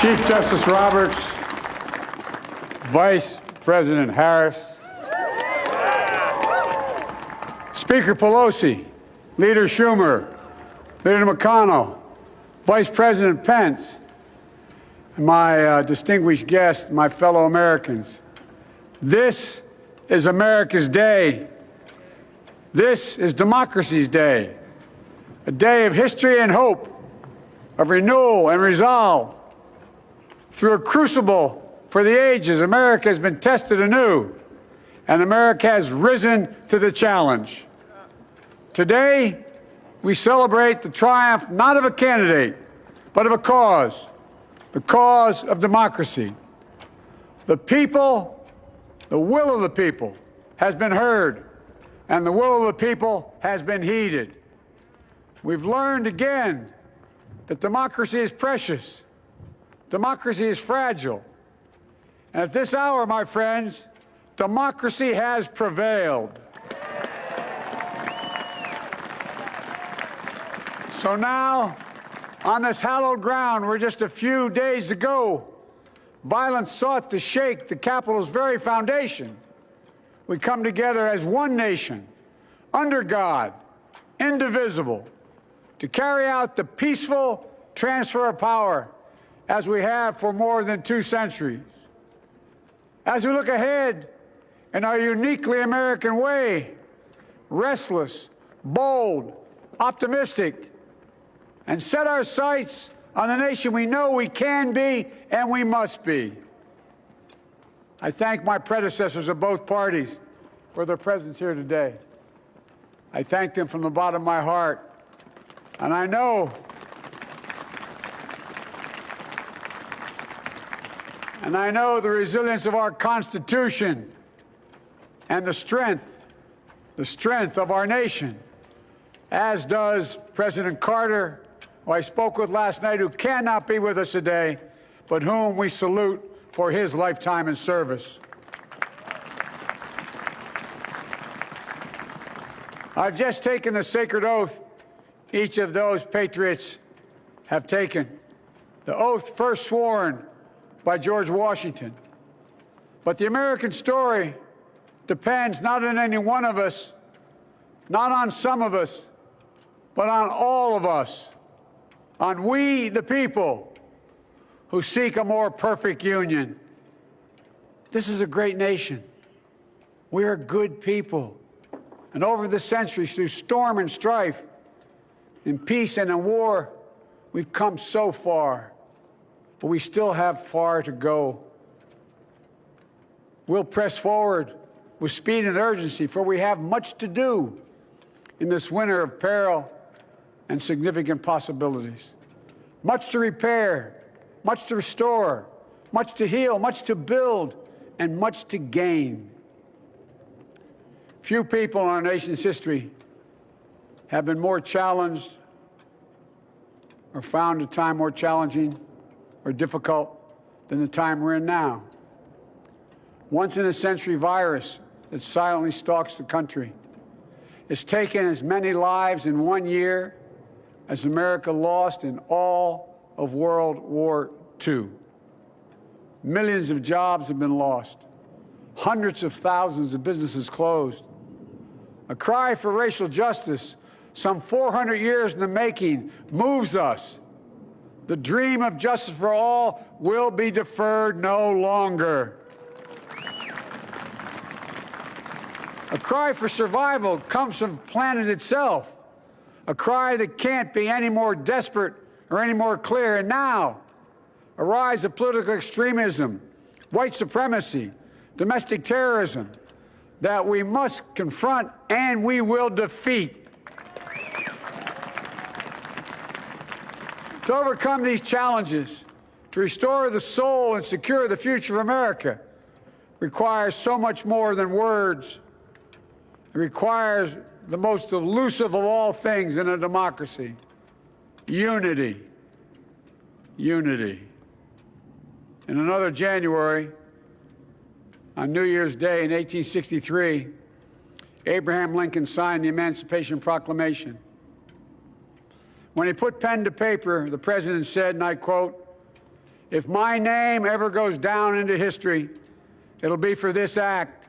Chief Justice Roberts, Vice President Harris, Speaker Pelosi, Leader Schumer, Leader McConnell, Vice President Pence, and my distinguished guests, my fellow Americans. This is America's day. This is democracy's day, a day of history and hope, of renewal and resolve. Through a crucible for the ages, America has been tested anew, and America has risen to the challenge. Today, we celebrate the triumph not of a candidate, but of a cause, the cause of democracy. The people, the will of the people, has been heard, and the will of the people has been heeded. We've learned again that democracy is precious. Democracy is fragile. And at this hour, my friends, democracy has prevailed. So now, on this hallowed ground where just a few days ago, violence sought to shake the Capitol's very foundation, we come together as one nation, under God, indivisible, to carry out the peaceful transfer of power as we have for more than 2 centuries. As we look ahead in our uniquely American way, restless, bold, optimistic, and set our sights on the nation we know we can be and we must be. I thank my predecessors of both parties for their presence here today. I thank them from the bottom of my heart, and I know the resilience of our Constitution and the strength of our nation, as does President Carter, who I spoke with last night, who cannot be with us today, but whom we salute for his lifetime in service. I've just taken the sacred oath each of those patriots have taken, the oath first sworn by George Washington. But the American story depends not on any one of us, not on some of us, but on all of us, on we, the people, who seek a more perfect union. This is a great nation. We are good people. And over the centuries, through storm and strife, in peace and in war, we've come so far. But we still have far to go. We'll press forward with speed and urgency, for we have much to do in this winter of peril and significant possibilities. Much to repair, much to restore, much to heal, much to build, and much to gain. Few people in our nation's history have been more challenged or found a time more challenging or difficult than the time we're in now. Once-in-a-century virus that silently stalks the country has taken as many lives in 1 year as America lost in all of World War II. Millions of jobs have been lost. Hundreds of thousands of businesses closed. A cry for racial justice, some 400 years in the making, moves us. The dream of justice for all will be deferred no longer. A cry for survival comes from the planet itself, a cry that can't be any more desperate or any more clear. And now, a rise of political extremism, white supremacy, domestic terrorism, that we must confront and we will defeat. To overcome these challenges, to restore the soul and secure the future of America, requires so much more than words. It requires the most elusive of all things in a democracy: unity. Unity. In another January, on New Year's Day in 1863, Abraham Lincoln signed the Emancipation Proclamation. When he put pen to paper, the president said, and I quote, If my name ever goes down into history, it'll be for this act,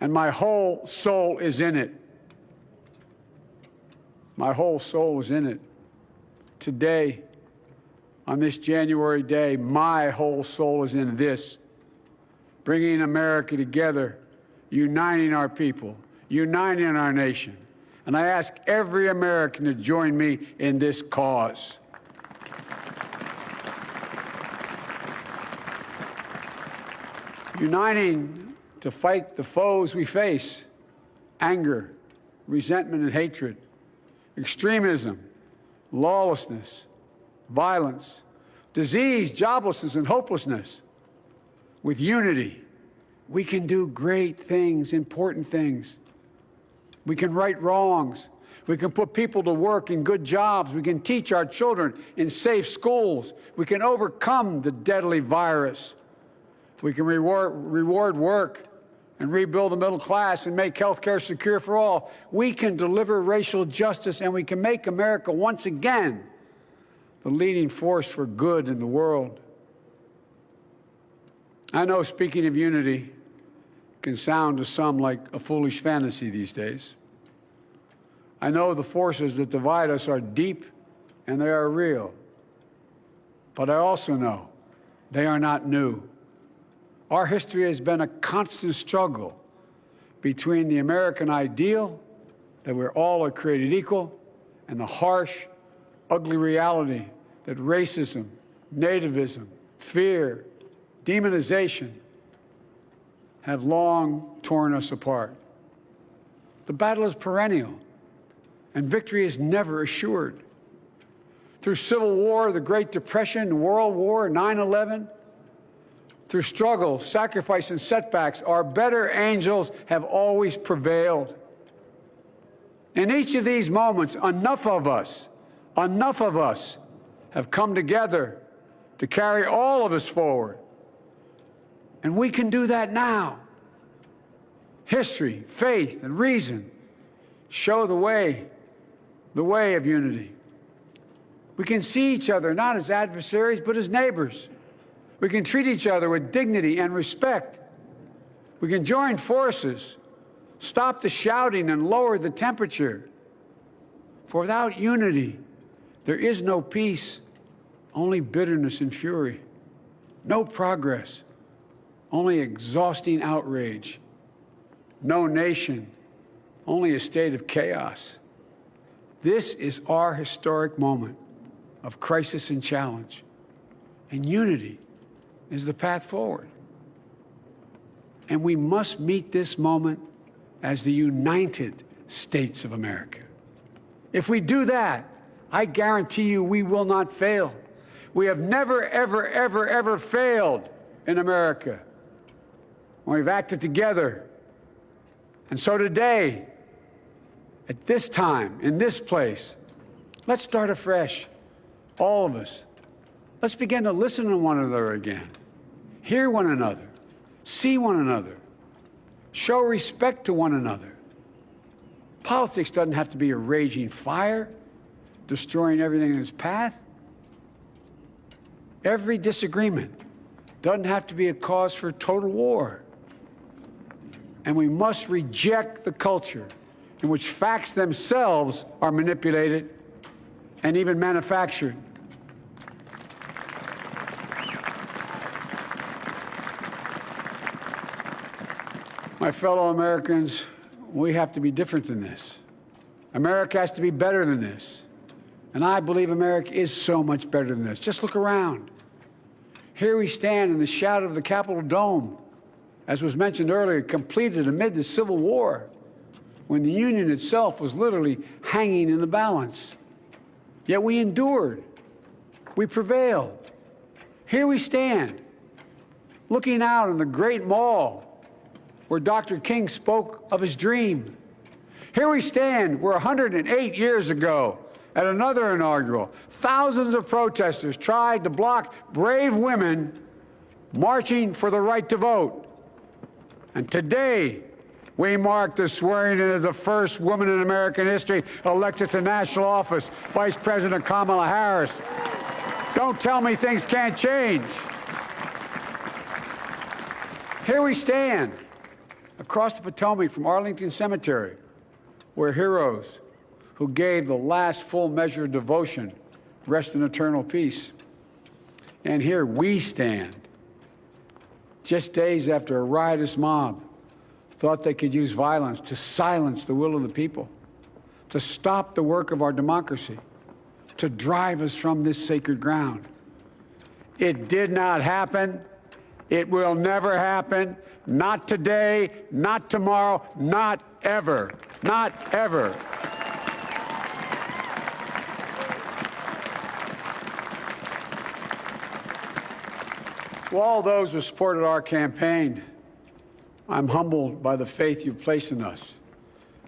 and my whole soul is in it. My whole soul is in it. Today, on this January day, my whole soul is in this, bringing America together, uniting our people, uniting our nation. And I ask every American to join me in this cause. Uniting to fight the foes we face: anger, resentment and hatred, extremism, lawlessness, violence, disease, joblessness, and hopelessness. With unity, we can do great things, important things. We can right wrongs. We can put people to work in good jobs. We can teach our children in safe schools. We can overcome the deadly virus. We can reward work and rebuild the middle class and make health care secure for all. We can deliver racial justice, and we can make America once again the leading force for good in the world. I know speaking of unity can sound to some like a foolish fantasy these days. I know the forces that divide us are deep and they are real. But I also know they are not new. Our history has been a constant struggle between the American ideal that we're all are created equal and the harsh, ugly reality that racism, nativism, fear, demonization have long torn us apart. The battle is perennial, and victory is never assured. Through Civil War, the Great Depression, World War, 9/11, through struggle, sacrifice, and setbacks, our better angels have always prevailed. In each of these moments, enough of us have come together to carry all of us forward. And we can do that now. History, faith, and reason show the way of unity. We can see each other not as adversaries, but as neighbors. We can treat each other with dignity and respect. We can join forces, stop the shouting, and lower the temperature. For without unity, there is no peace, only bitterness and fury. No progress, only exhausting outrage. No nation, only a state of chaos. This is our historic moment of crisis and challenge, and unity is the path forward. And we must meet this moment as the United States of America. If we do that, I guarantee you we will not fail. We have never, ever, ever, ever failed in America when we've acted together. And so today, at this time, in this place, let's start afresh, all of us. Let's begin to listen to one another again, hear one another, see one another, show respect to one another. Politics doesn't have to be a raging fire, destroying everything in its path. Every disagreement doesn't have to be a cause for total war. And we must reject the culture in which facts themselves are manipulated and even manufactured. My fellow Americans, we have to be different than this. America has to be better than this. And I believe America is so much better than this. Just look around. Here we stand in the shadow of the Capitol Dome, as was mentioned earlier, completed amid the Civil War, when the Union itself was literally hanging in the balance. Yet we endured. We prevailed. Here we stand, looking out on the great mall where Dr. King spoke of his dream. Here we stand where 108 years ago, at another inaugural, thousands of protesters tried to block brave women marching for the right to vote. And today, we mark the swearing in of the first woman in American history elected to national office, Vice President Kamala Harris. Don't tell me things can't change. Here we stand across the Potomac from Arlington Cemetery, where heroes who gave the last full measure of devotion rest in eternal peace. And here we stand, just days after a riotous mob thought they could use violence to silence the will of the people, to stop the work of our democracy, to drive us from this sacred ground. It did not happen. It will never happen. Not today, not tomorrow, not ever. Not ever. To all those who supported our campaign, I'm humbled by the faith you've placed in us.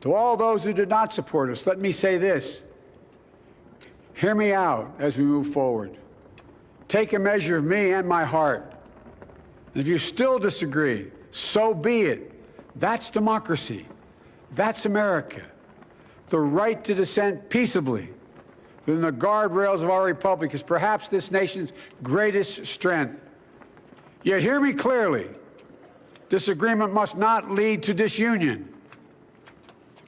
To all those who did not support us, let me say this. Hear me out as we move forward. Take a measure of me and my heart. And if you still disagree, so be it. That's democracy. That's America. The right to dissent peaceably within the guardrails of our republic is perhaps this nation's greatest strength. Yet hear me clearly. Disagreement must not lead to disunion.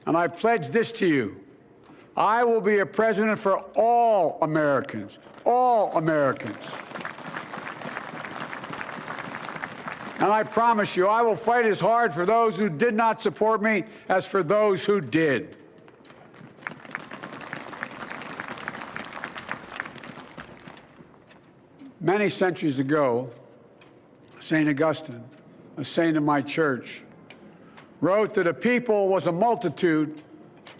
And I pledge this to you. I will be a president for all Americans. All Americans. And I promise you, I will fight as hard for those who did not support me as for those who did. Many centuries ago, St. Augustine, a saint of my church, wrote that a people was a multitude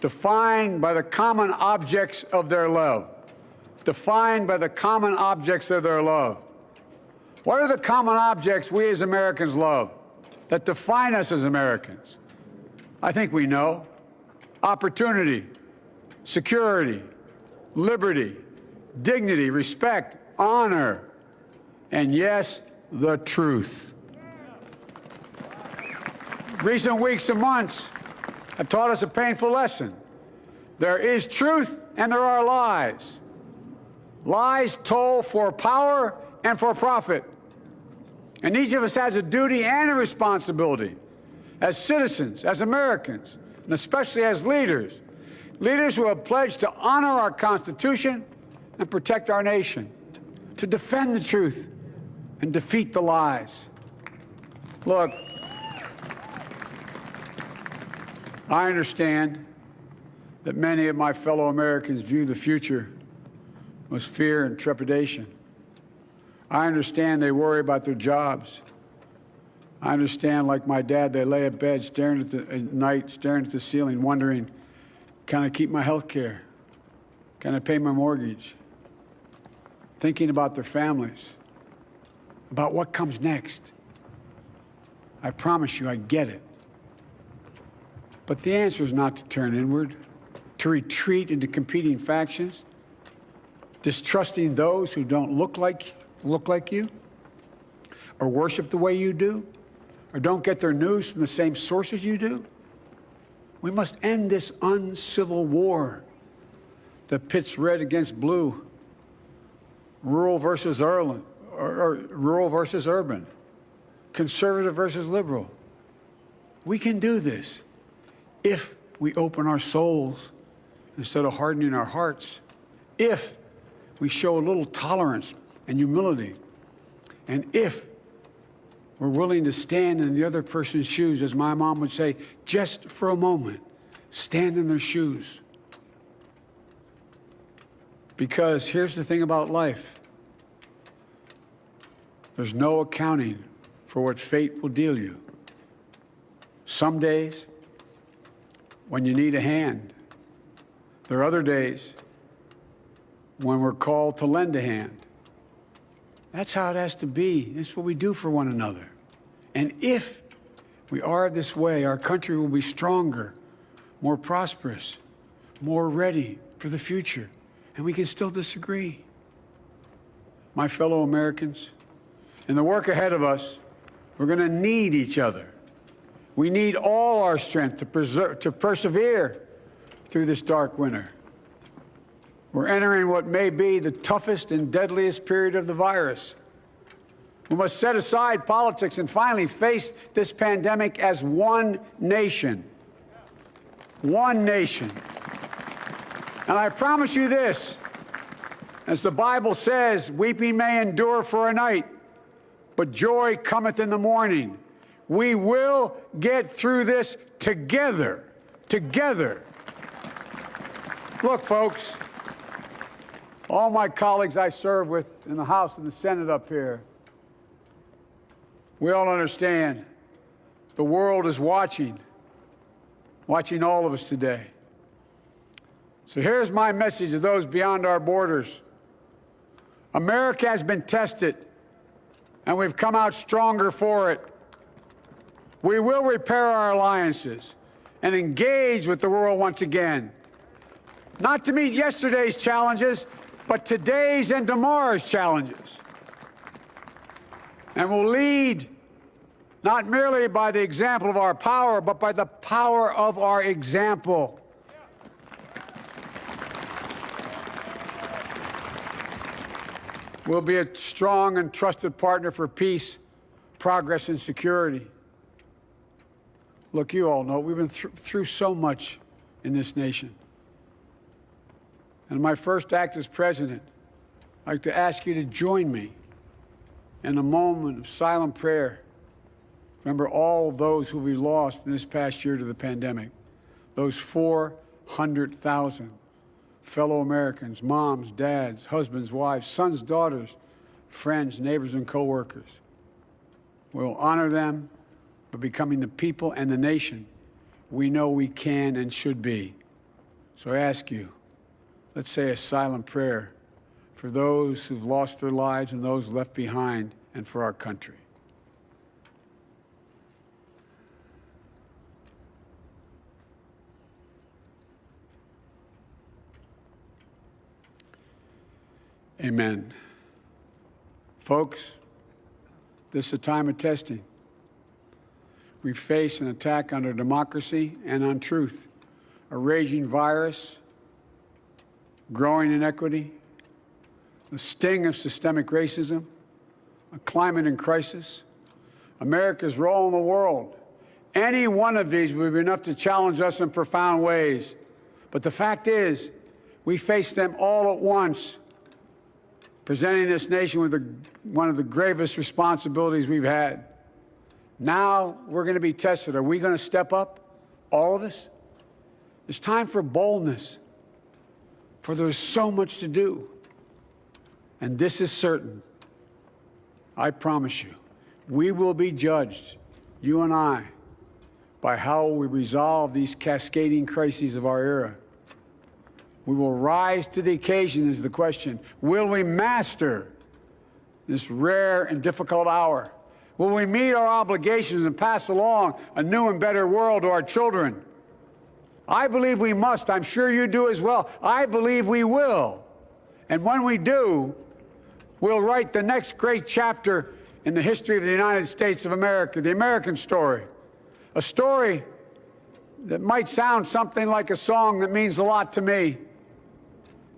defined by the common objects of their love. Defined by the common objects of their love. What are the common objects we as Americans love that define us as Americans? I think we know. Opportunity, security, liberty, dignity, respect, honor, and yes, the truth. Recent weeks and months have taught us a painful lesson. There is truth and there are lies. Lies told for power and for profit. And each of us has a duty and a responsibility as citizens, as Americans, and especially as leaders. Leaders who have pledged to honor our Constitution and protect our nation, to defend the truth and defeat the lies. Look, I understand that many of my fellow Americans view the future with fear and trepidation. I understand they worry about their jobs. I understand, like my dad, they lay at bed at night, staring at the ceiling, wondering, can I keep my health care? Can I pay my mortgage? Thinking about their families, about what comes next. I promise you, I get it. But the answer is not to turn inward, to retreat into competing factions, distrusting those who don't look like you, or worship the way you do, or don't get their news from the same sources you do. We must end this uncivil war that pits red against blue, rural versus urban, conservative versus liberal. We can do this if we open our souls instead of hardening our hearts, if we show a little tolerance and humility, and if we're willing to stand in the other person's shoes, as my mom would say, just for a moment, stand in their shoes. Because here's the thing about life. There's no accounting for what fate will deal you. Some days, when you need a hand. There are other days when we're called to lend a hand. That's how it has to be. That's what we do for one another. And if we are this way, our country will be stronger, more prosperous, more ready for the future. And we can still disagree. My fellow Americans, in the work ahead of us, we're going to need each other. We need all our strength to persevere through this dark winter. We're entering what may be the toughest and deadliest period of the virus. We must set aside politics and finally face this pandemic as one nation. One nation. And I promise you this, as the Bible says, weeping may endure for a night, but joy cometh in the morning. We will get through this together. Together. Look, folks, all my colleagues I serve with in the House and the Senate up here, we all understand the world is watching all of us today. So here's my message to those beyond our borders. America has been tested, and we've come out stronger for it. We will repair our alliances and engage with the world once again, not to meet yesterday's challenges, but today's and tomorrow's challenges. And we'll lead not merely by the example of our power, but by the power of our example. We'll be a strong and trusted partner for peace, progress, and security. Look, you all know we've been through so much in this nation. And my first act as president, I'd like to ask you to join me in a moment of silent prayer. Remember all those who we lost in this past year to the pandemic, those 400,000 fellow Americans, moms, dads, husbands, wives, sons, daughters, friends, neighbors, and co-workers. We'll honor them by becoming the people and the nation we know we can and should be. So I ask you, let's say a silent prayer for those who've lost their lives and those left behind, and for our country. Amen. Folks, this is a time of testing. We face an attack on our democracy and on truth, a raging virus, growing inequity, the sting of systemic racism, a climate in crisis, America's role in the world. Any one of these would be enough to challenge us in profound ways. But the fact is, we face them all at once, presenting this nation with one of the gravest responsibilities we've had. Now we're going to be tested. Are we going to step up, all of us? It's time for boldness, for there's so much to do. And this is certain. I promise you, we will be judged, you and I, by how we resolve these cascading crises of our era. We will rise to the occasion is the question. Will we master this rare and difficult hour? Will we meet our obligations and pass along a new and better world to our children? I believe we must. I'm sure you do as well. I believe we will. And when we do, we'll write the next great chapter in the history of the United States of America, the American story. A story that might sound something like a song that means a lot to me.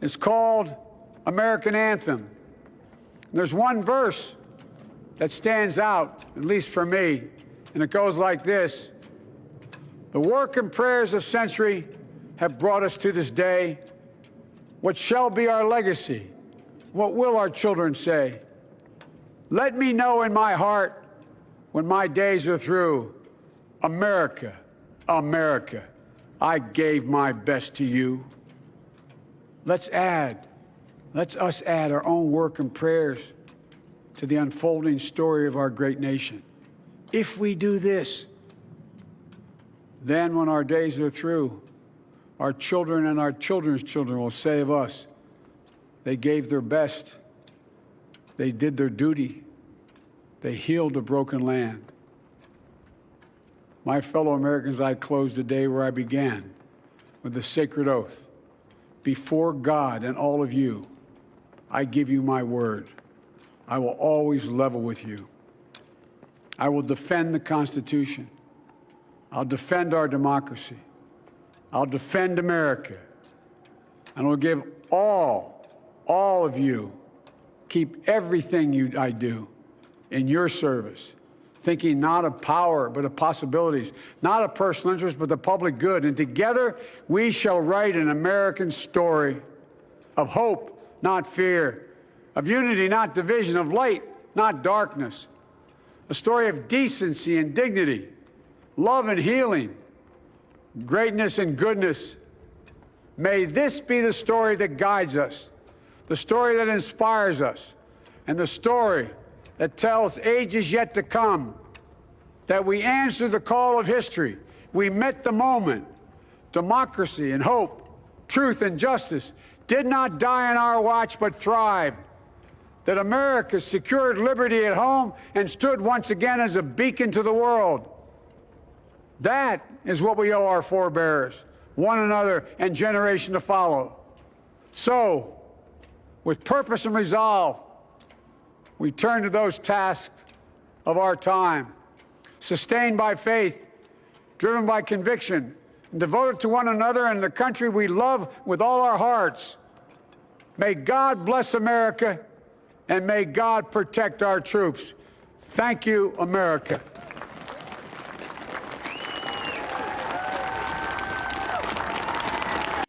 It's called American Anthem. There's one verse that stands out, at least for me, and it goes like this. The work and prayers of century have brought us to this day. What shall be our legacy? What will our children say? Let me know in my heart when my days are through. America, America, I gave my best to you. Let's us add our own work and prayers to the unfolding story of our great nation. If we do this, then when our days are through, our children and our children's children will say of us, they gave their best, they did their duty, they healed a broken land. My fellow Americans, I close the day where I began, with the sacred oath. Before God and all of you, I give you my word. I will always level with you. I will defend the Constitution. I'll defend our democracy. I'll defend America. And will give all of you, keep everything I do in your service, thinking not of power, but of possibilities, not of personal interest, but the public good. And together we shall write an American story of hope, not fear, of unity, not division, of light, not darkness, a story of decency and dignity, love and healing, greatness and goodness. May this be the story that guides us, the story that inspires us, and the story that tells ages yet to come that we answered the call of history. We met the moment. Democracy and hope, truth and justice did not die on our watch, but thrived. That America secured liberty at home and stood once again as a beacon to the world. That is what we owe our forebears, one another, and generation to follow. So, with purpose and resolve, we turn to those tasks of our time, sustained by faith, driven by conviction, and devoted to one another and the country we love with all our hearts. May God bless America, and may God protect our troops. Thank you, America.